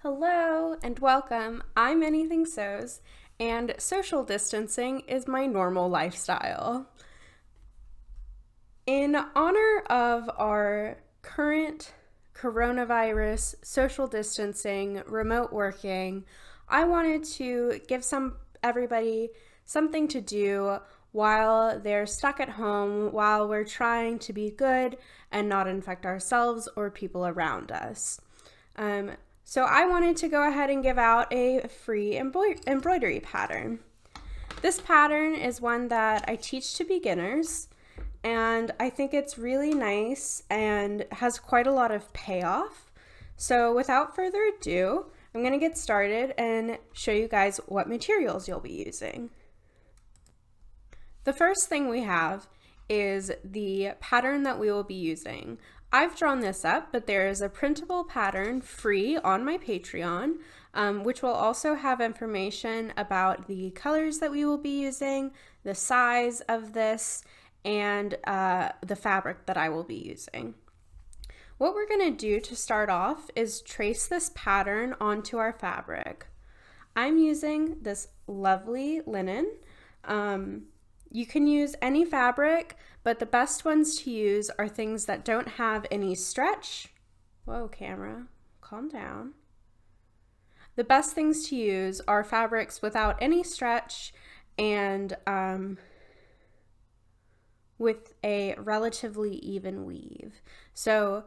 Hello and welcome. I'm Anything Sews, and social distancing is my normal lifestyle. In honor of our current coronavirus, social distancing, remote working, I wanted to give everybody something to do while they're stuck at home, while we're trying to be good and not infect ourselves or people around us. So I wanted to go ahead and give out a free embroidery pattern. This pattern is one that I teach to beginners, and I think it's really nice and has quite a lot of payoff. So without further ado, I'm going to get started and show you guys what materials you'll be using. The first thing we have is the pattern that we will be using. I've drawn this up, but there is a printable pattern free on my Patreon, which will also have information about the colors that we will be using, the size of this, and the fabric that I will be using. What we're going to do to start off is trace this pattern onto our fabric. I'm using this lovely linen. You can use any fabric, but the best ones to use are things that don't have any stretch. Whoa, camera, calm down. The best things to use are fabrics without any stretch and with a relatively even weave. So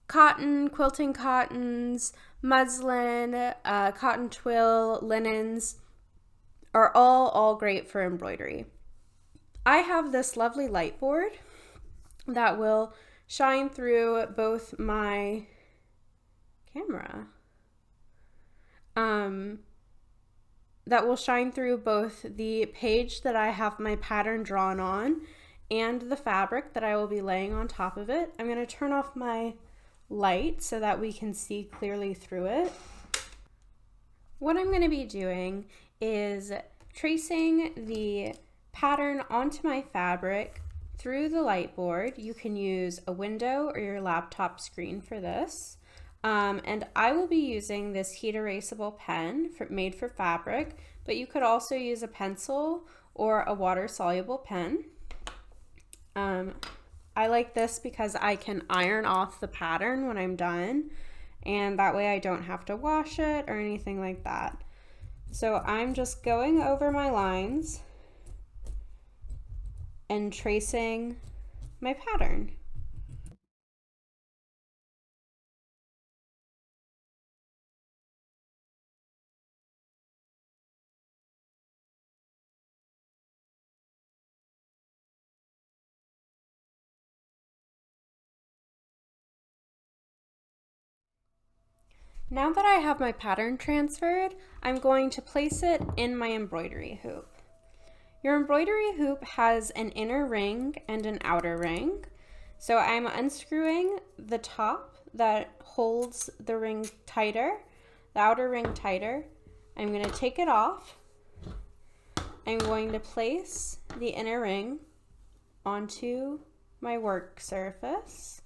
cotton, quilting cottons, muslin, cotton twill, linens are all great for embroidery. I have this lovely light board that will shine through both my camera, that will shine through both the page that I have my pattern drawn on and the fabric that I will be laying on top of it. I'm going to turn off my light so that we can see clearly through it. What I'm going to be doing is tracing the pattern onto my fabric through the light board. You can use a window or your laptop screen for this. And I will be using this heat erasable pen made for fabric, but you could also use a pencil or a water soluble pen. I like this because I can iron off the pattern when I'm done, and that way I don't have to wash it or anything like that. So I'm just going over my lines and tracing my pattern. Now that I have my pattern transferred, I'm going to place it in my embroidery hoop. Your embroidery hoop has an inner ring and an outer ring. So I'm unscrewing the top that holds the ring tighter, the outer ring tighter. I'm going to take it off. I'm going to place the inner ring onto my work surface.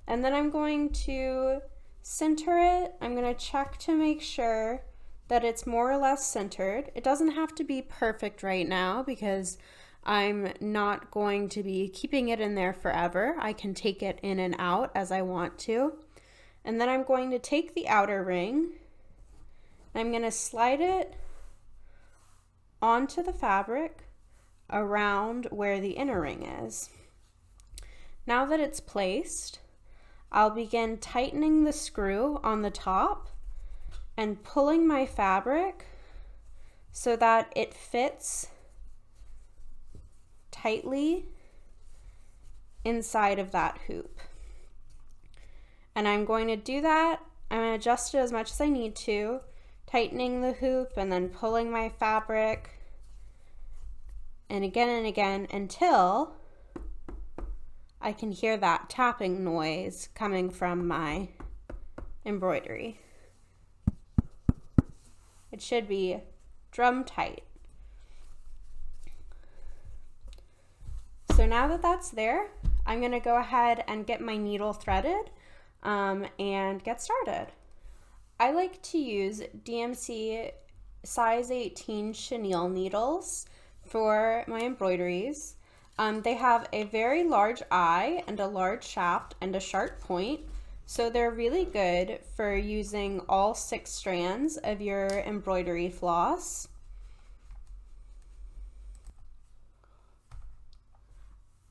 And then I'm going to center it. I'm going to check to make sure that it's more or less centered. It doesn't have to be perfect right now because I'm not going to be keeping it in there forever. I can take it in and out as I want to. And then I'm going to take the outer ring and I'm going to slide it onto the fabric around where the inner ring is. Now that it's placed, I'll begin tightening the screw on the top and pulling my fabric so that it fits tightly inside of that hoop. And I'm going to do that. I'm going to adjust it as much as I need to, tightening the hoop and then pulling my fabric and again until I can hear that tapping noise coming from my embroidery. It should be drum tight. So now that that's there, I'm going to go ahead and get my needle threaded and get started. I like to use DMC size 18 chenille needles for my embroideries. They have a very large eye and a large shaft and a sharp point, so they're really good for using all 6 strands of your embroidery floss.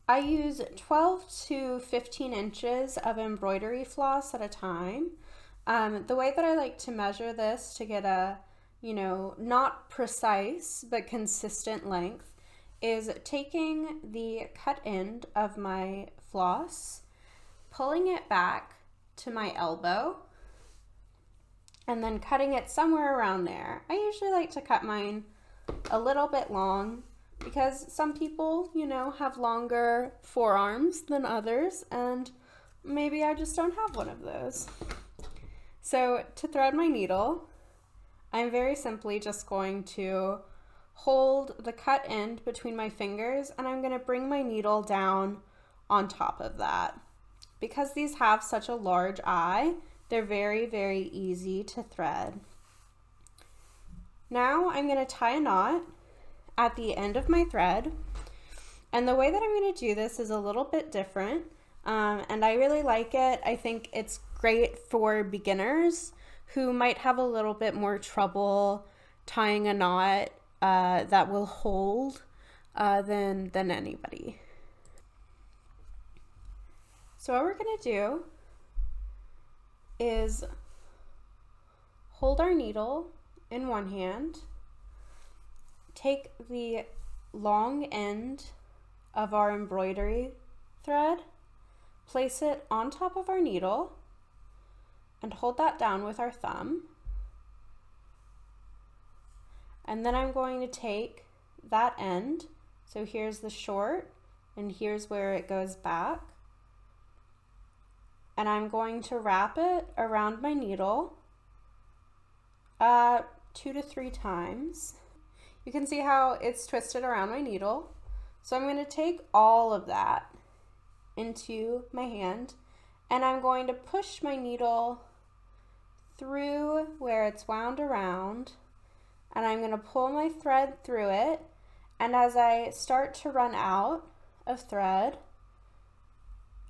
I use 12 to 15 inches of embroidery floss at a time. The way that I like to measure this to get a, not precise but consistent length is taking the cut end of my floss, pulling it back to my elbow, and then cutting it somewhere around there. I usually like to cut mine a little bit long because some people, have longer forearms than others, and maybe I just don't have one of those. So to thread my needle, I'm very simply just going to hold the cut end between my fingers, and I'm going to bring my needle down on top of that. Because these have such a large eye, they're very, very easy to thread. Now I'm going to tie a knot at the end of my thread, and the way that I'm going to do this is a little bit different, and I really like it. I think it's great for beginners who might have a little bit more trouble tying a knot that will hold than anybody. So what we're going to do is hold our needle in one hand, take the long end of our embroidery thread, place it on top of our needle, and hold that down with our thumb. And then I'm going to take that end, so here's the short, and here's where it goes back, and I'm going to wrap it around my needle 2 to 3 times. You can see how it's twisted around my needle. So I'm going to take all of that into my hand, and I'm going to push my needle through where it's wound around, and I'm going to pull my thread through it, and as I start to run out of thread,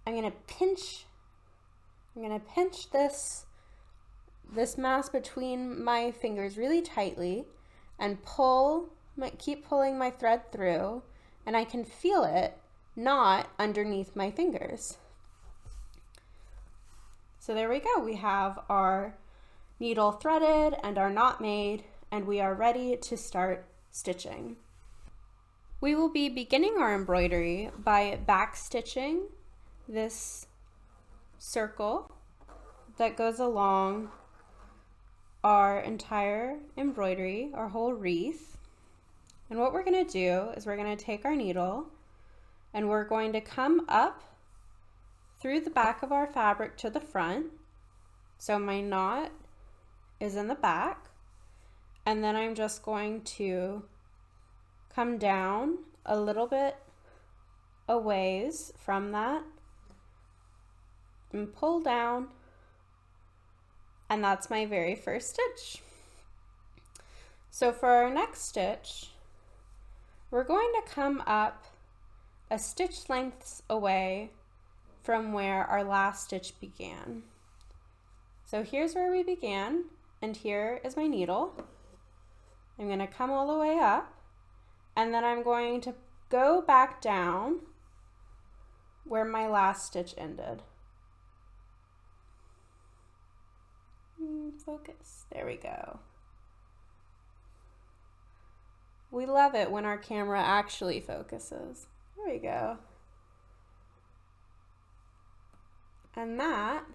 I'm going to pinch this mass between my fingers really tightly and keep pulling my thread through, and I can feel it knot underneath my fingers. So there we go. We have our needle threaded and our knot made, and we are ready to start stitching. We will be beginning our embroidery by back stitching this circle that goes along our entire embroidery, our whole wreath. And what we're going to do is we're going to take our needle and we're going to come up through the back of our fabric to the front. So my knot is in the back, and then I'm just going to come down a little bit a ways from that and pull down, and that's my very first stitch. So for our next stitch, we're going to come up a stitch lengths away from where our last stitch began. So here's where we began, and here is my needle. I'm going to come all the way up, and then I'm going to go back down where my last stitch ended. Focus. There we go. We love it when our camera actually focuses. There we go. And that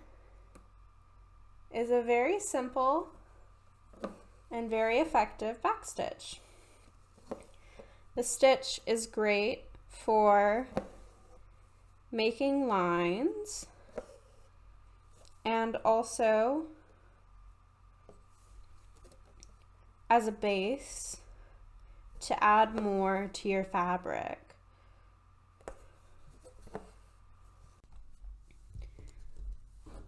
is a very simple and very effective backstitch. The stitch is great for making lines and also as a base to add more to your fabric.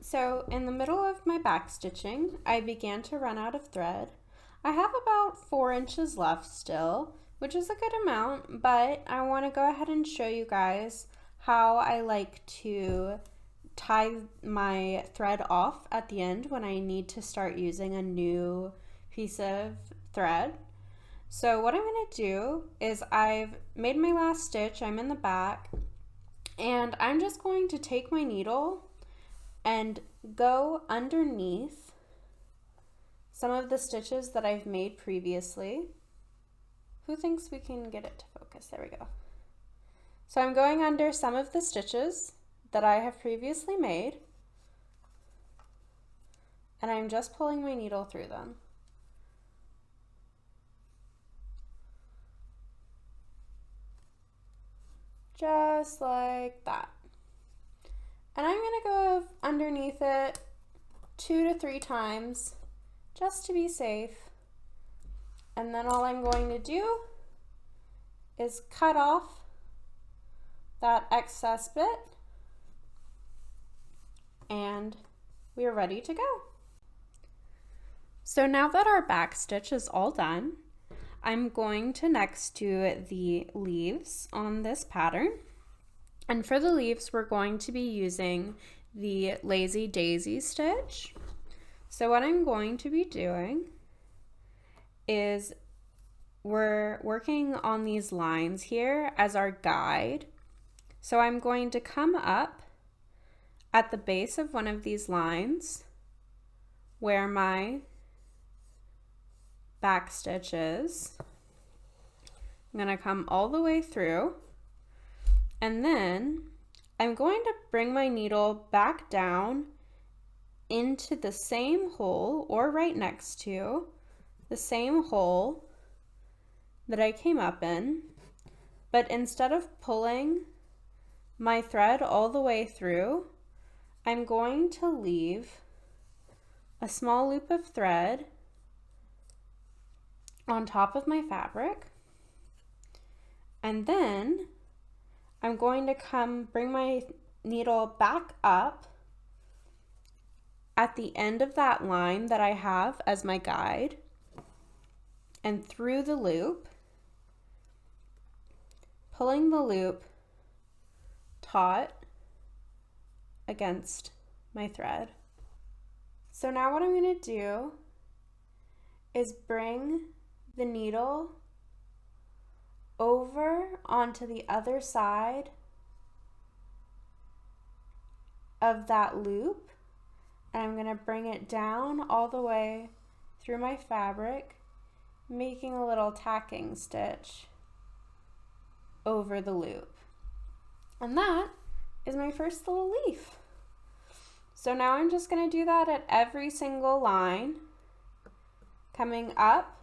So in the middle of my back stitching, I began to run out of thread. I have about 4 inches left still, which is a good amount, but I want to go ahead and show you guys how I like to tie my thread off at the end when I need to start using a new piece of thread. So what I'm going to do is I've made my last stitch, I'm in the back, and I'm just going to take my needle and go underneath some of the stitches that I've made previously. Who thinks we can get it to focus? There we go. So I'm going under some of the stitches that I have previously made, and I'm just pulling my needle through them. Just like that. And I'm going to go underneath it 2 to 3 times just to be safe. And then all I'm going to do is cut off that excess bit, and we are ready to go. So now that our back stitch is all done, I'm going to next do the leaves on this pattern. And for the leaves, we're going to be using the Lazy Daisy stitch. So what I'm going to be doing is we're working on these lines here as our guide. So I'm going to come up at the base of one of these lines where my back stitch is. I'm going to come all the way through, and then I'm going to bring my needle back down into the same hole, or right next to the same hole that I came up in, but instead of pulling my thread all the way through, I'm going to leave a small loop of thread on top of my fabric, and then I'm going to bring my needle back up at the end of that line that I have as my guide and through the loop, pulling the loop taut against my thread. So now what I'm going to do is bring the needle over onto the other side of that loop, and I'm going to bring it down all the way through my fabric, making a little tacking stitch over the loop. And that is my first little leaf. So now I'm just going to do that at every single line, coming up.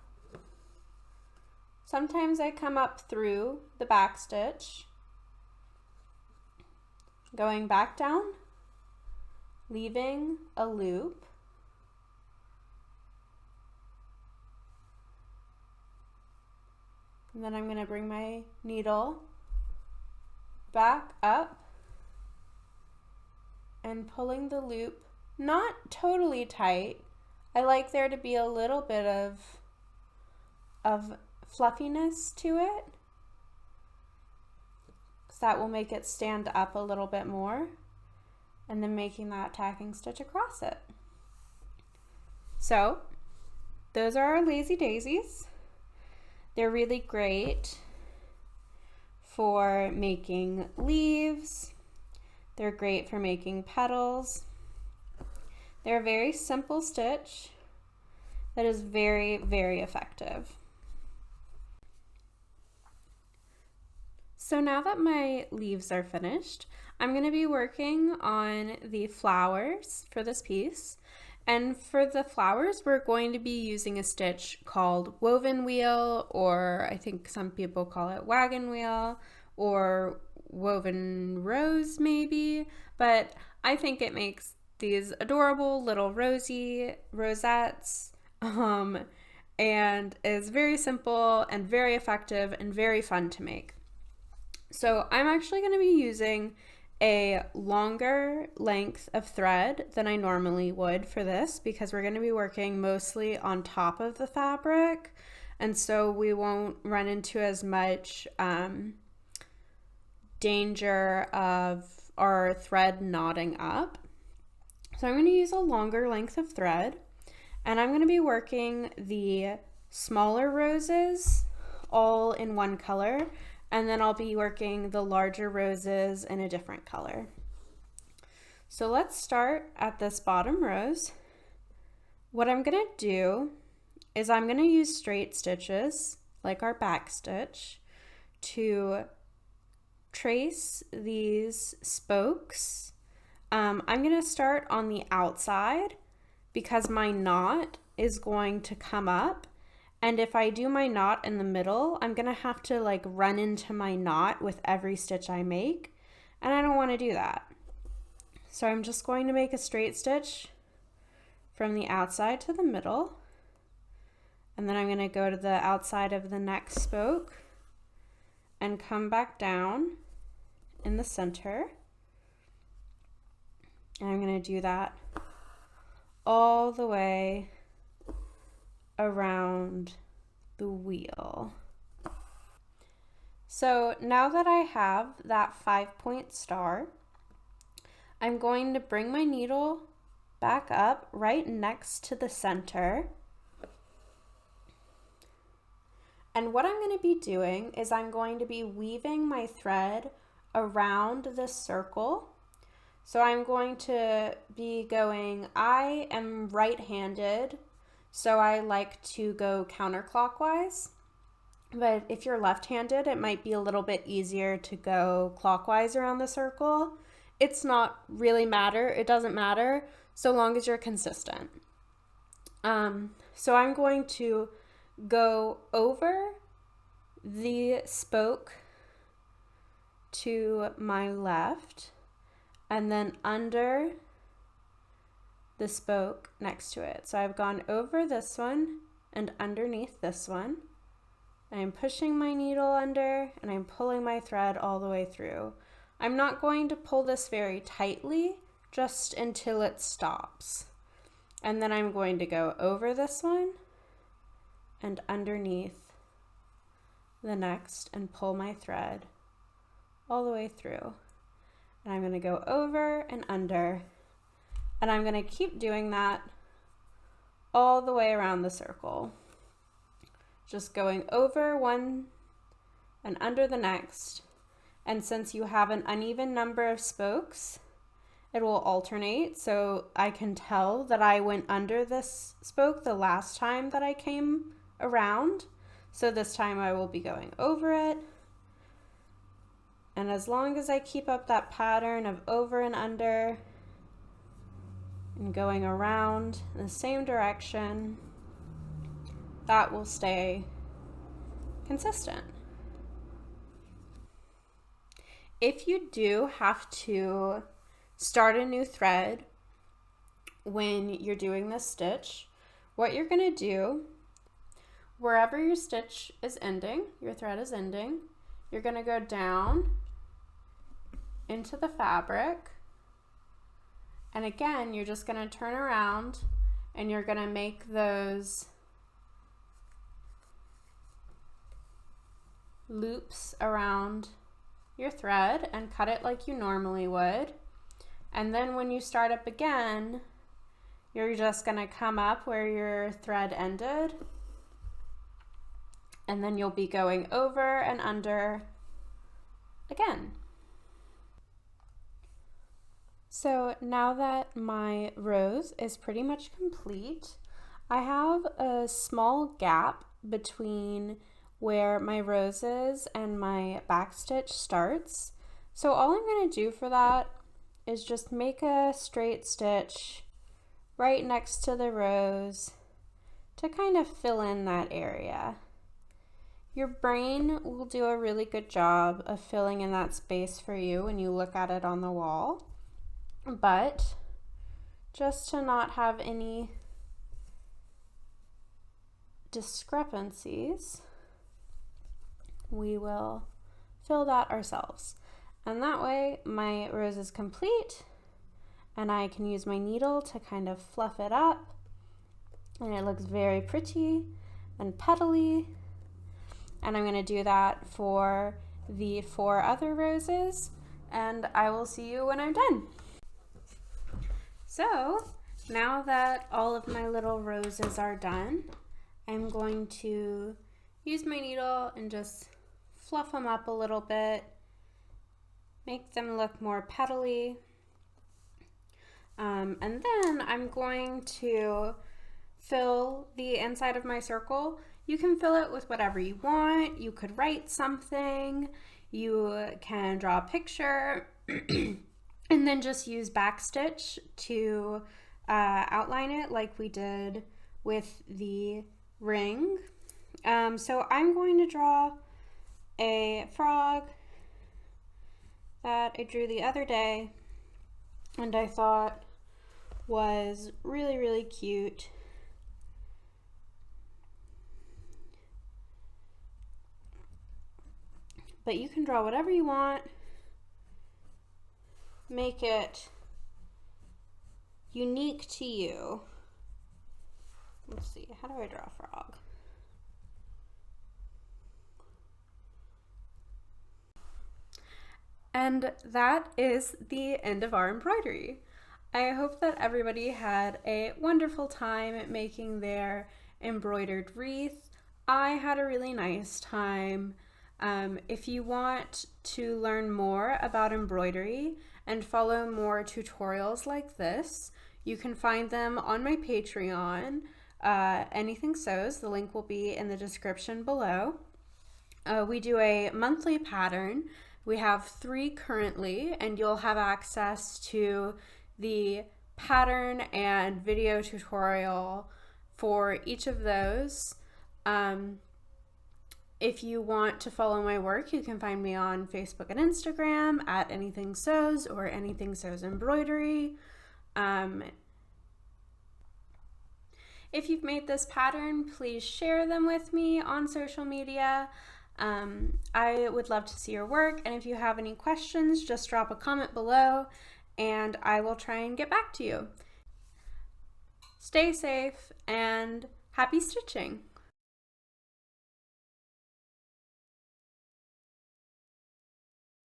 Sometimes I come up through the back stitch, going back down, leaving a loop, and then I'm going to bring my needle back up and pulling the loop, not totally tight. I like there to be a little bit of fluffiness to it, because that will make it stand up a little bit more, and then making that tacking stitch across it. So those are our Lazy Daisies. They're really great for making leaves. They're great for making petals. They're a very simple stitch that is very, very effective. So now that my leaves are finished, I'm going to be working on the flowers for this piece. And for the flowers, we're going to be using a stitch called woven wheel, or I think some people call it wagon wheel, or woven rose maybe, but I think it makes these adorable little rosy rosettes, and is very simple and very effective and very fun to make. So I'm actually going to be using a longer length of thread than I normally would for this because we're going to be working mostly on top of the fabric, and so we won't run into as much danger of our thread knotting up. So I'm going to use a longer length of thread, and I'm going to be working the smaller roses all in one color, and then I'll be working the larger roses in a different color. So let's start at this bottom rose. What I'm going to do is I'm going to use straight stitches, like our back stitch, to trace these spokes. I'm going to start on the outside because my knot is going to come up, and if I do my knot in the middle, I'm going to have to like run into my knot with every stitch I make, and I don't want to do that. So I'm just going to make a straight stitch from the outside to the middle, and then I'm going to go to the outside of the next spoke and come back down in the center. And I'm going to do that all the way around the wheel. So now that I have that 5-point star, I'm going to bring my needle back up right next to the center. And what I'm going to be doing is I'm going to be weaving my thread around this circle. So I'm going to be going, I am right-handed, so I like to go counterclockwise. But if you're left-handed, it might be a little bit easier to go clockwise around the circle. It's not really matter. It doesn't matter so long as you're consistent. So I'm going to go over the spoke to my left and then under the spoke next to it. So I've gone over this one and underneath this one. I'm pushing my needle under and I'm pulling my thread all the way through. I'm not going to pull this very tightly, just until it stops. And then I'm going to go over this one and underneath the next and pull my thread all the way through. And I'm going to go over and under, and I'm going to keep doing that all the way around the circle. Just going over one and under the next. And since you have an uneven number of spokes, it will alternate. So I can tell that I went under this spoke the last time that I came around. So this time I will be going over it. And as long as I keep up that pattern of over and under and going around in the same direction, that will stay consistent. If you do have to start a new thread when you're doing this stitch, what you're going to do, wherever your stitch is ending, your thread is ending, you're going to go down into the fabric, and again you're just going to turn around and you're going to make those loops around your thread and cut it like you normally would. And then when you start up again, you're just going to come up where your thread ended, and then you'll be going over and under again. So now that my rose is pretty much complete, I have a small gap between where my roses and my backstitch starts. So all I'm going to do for that is just make a straight stitch right next to the rose to kind of fill in that area. Your brain will do a really good job of filling in that space for you when you look at it on the wall. But just to not have any discrepancies, we will fill that ourselves. And that way my rose is complete, and I can use my needle to kind of fluff it up, and it looks very pretty and petally. And I'm going to do that for the 4 other roses, and I will see you when I'm done. So now that all of my little roses are done, I'm going to use my needle and just fluff them up a little bit, make them look more petally. And then I'm going to fill the inside of my circle. You can fill it with whatever you want. You could write something, you can draw a picture, and then just use backstitch to outline it like we did with the ring. So I'm going to draw a frog that I drew the other day and I thought was really, really cute. But you can draw whatever you want, make it unique to you. Let's see, how do I draw a frog? And that is the end of our embroidery. I hope that everybody had a wonderful time making their embroidered wreath. I had a really nice time. If you want to learn more about embroidery and follow more tutorials like this, you can find them on my Patreon, Anything Sews. The link will be in the description below. We do a monthly pattern. We have 3 currently, and you'll have access to the pattern and video tutorial for each of those. If you want to follow my work, you can find me on Facebook and Instagram at Anything Sews or Anything Sews Embroidery. If you've made this pattern, please share them with me on social media. I would love to see your work, and if you have any questions, just drop a comment below and I will try and get back to you. Stay safe and happy stitching!